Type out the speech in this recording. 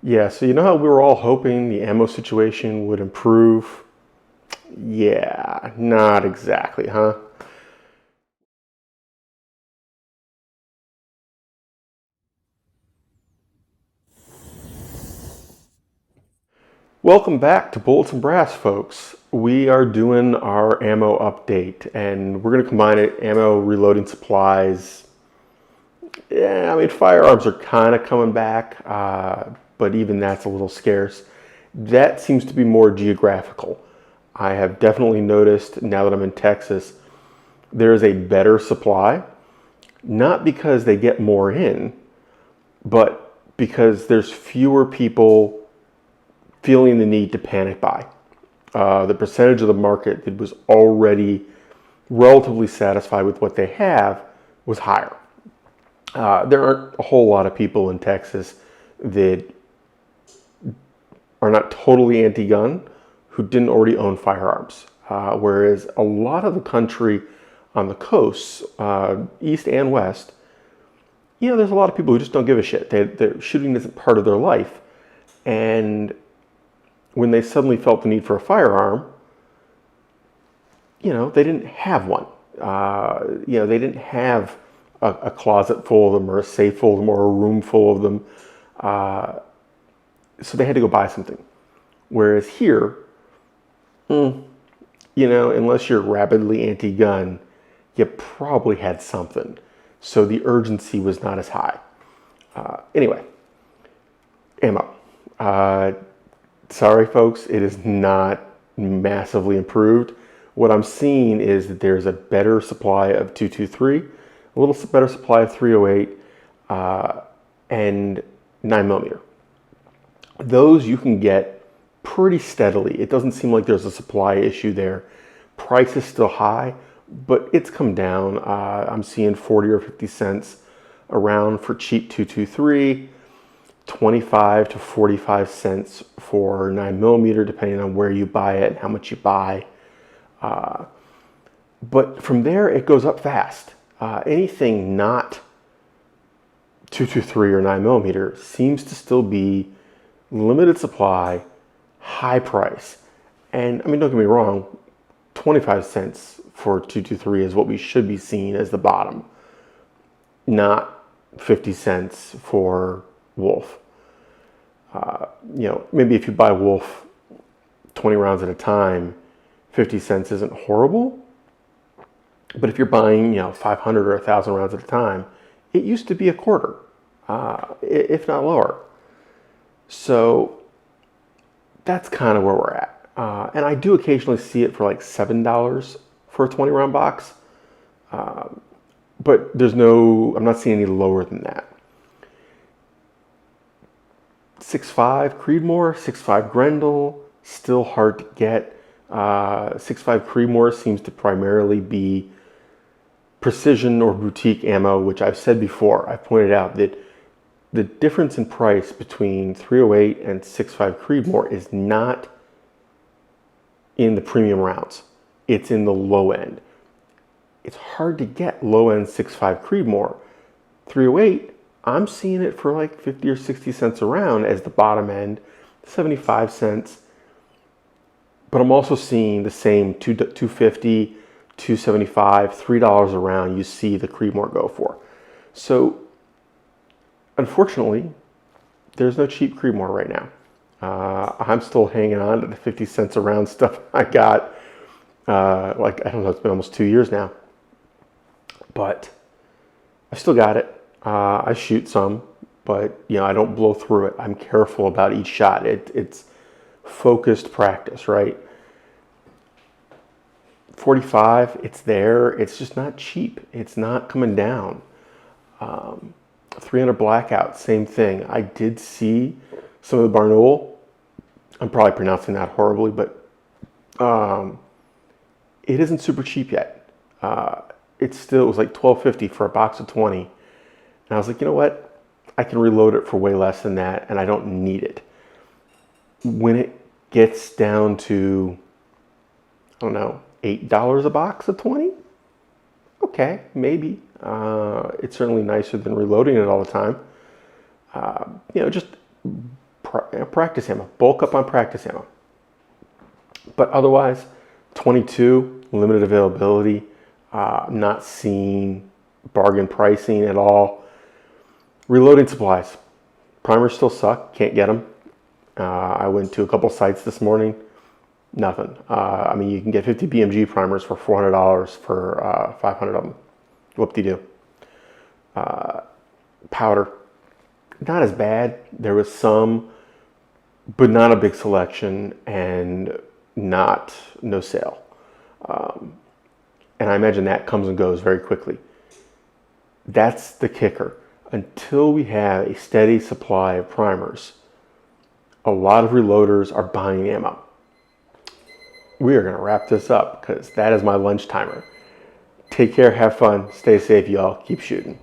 Yeah, so you know how we were all hoping the ammo situation would improve? Yeah, not exactly, huh? Welcome back to Bullets and Brass, folks. We are doing our ammo update, and we're going to combine it ammo, reloading supplies. Yeah, I mean, firearms are kind of coming back, but even that's a little scarce. That seems to be more geographical. I have definitely noticed now that I'm in Texas, there is a better supply, not because they get more in, but because there's fewer people feeling the need to panic buy. The percentage of the market that was already relatively satisfied with what they have was higher. There aren't a whole lot of people in Texas that are not totally anti-gun who didn't already own firearms, whereas a lot of the country on the coasts, east and west, there's a lot of people who just don't give a shit. Shooting isn't part of their life, and when they suddenly felt the need for a firearm, they didn't have one. They didn't have a closet full of them or a safe full of them or a room full of them. So they had to go buy something. Whereas here, unless you're rabidly anti-gun, you probably had something. So the urgency was not as high. Anyway, ammo. Uh, Sorry, folks, it is not massively improved. What I'm seeing is that there's a better supply of 223, a little better supply of 308, and 9mm. Those you can get pretty steadily. It doesn't seem like there's a supply issue there. Price is still high, but it's come down. I'm seeing 40 or 50 cents around for cheap 223. 25 to 45 cents for 9mm, depending on where you buy it and how much you buy. But from there, it goes up fast. Anything not 223 or 9mm seems to still be limited supply, high price. And I mean, don't get me wrong, 25 cents for 223 is what we should be seeing as the bottom, not 50 cents for Wolf. Maybe if you buy Wolf 20 rounds at a time, 50 cents isn't horrible. But if you're buying, 500 or 1,000 rounds at a time, it used to be a quarter, if not lower. So that's kind of where we're at. And I do occasionally see it for like $7 for a 20 round box. But I'm not seeing any lower than that. 6.5 Creedmoor, 6.5 Grendel, still hard to get. 6.5 Creedmoor seems to primarily be precision or boutique ammo, which I've said before. I've pointed out that the difference in price between 308 and 6.5 Creedmoor is not in the premium rounds. It's in the low end. It's hard to get low end 6.5 Creedmoor. 308, I'm seeing it for like 50 or 60 cents a round as the bottom end, 75 cents. But I'm also seeing the same 250, 275, $3 a round you see the Creedmoor go for. So unfortunately, there's no cheap Creedmoor right now. I'm still hanging on to the 50 cents a round stuff I got. I don't know, it's been almost 2 years now. But I still got it. I shoot some, but I don't blow through it. I'm careful about each shot. It's focused practice, right? 45, it's there. It's just not cheap. It's not coming down. 300 Blackout, same thing. I did see some of the Barnaul. I'm probably pronouncing that horribly, but it isn't super cheap yet. It was like $12.50 for a box of 20. And I was like, you know what? I can reload it for way less than that, and I don't need it. When it gets down to, I don't know, $8 a box of 20, okay, maybe. It's certainly nicer than reloading it all the time. Just practice ammo. Bulk up on practice ammo. But otherwise, 22, limited availability. Not seeing bargain pricing at all. Reloading supplies. Primers still suck. Can't get them. I went to a couple sites this morning. Nothing. I mean, you can get 50 BMG primers for $400 for 500 of them. Whoop-de-doo. Powder. Not as bad. There was some, but not a big selection and no sale. And I imagine that comes and goes very quickly. That's the kicker. Until we have a steady supply of primers, a lot of reloaders are buying ammo. We are going to wrap this up because that is my lunch timer. Take care, have fun, stay safe, y'all. Keep shooting.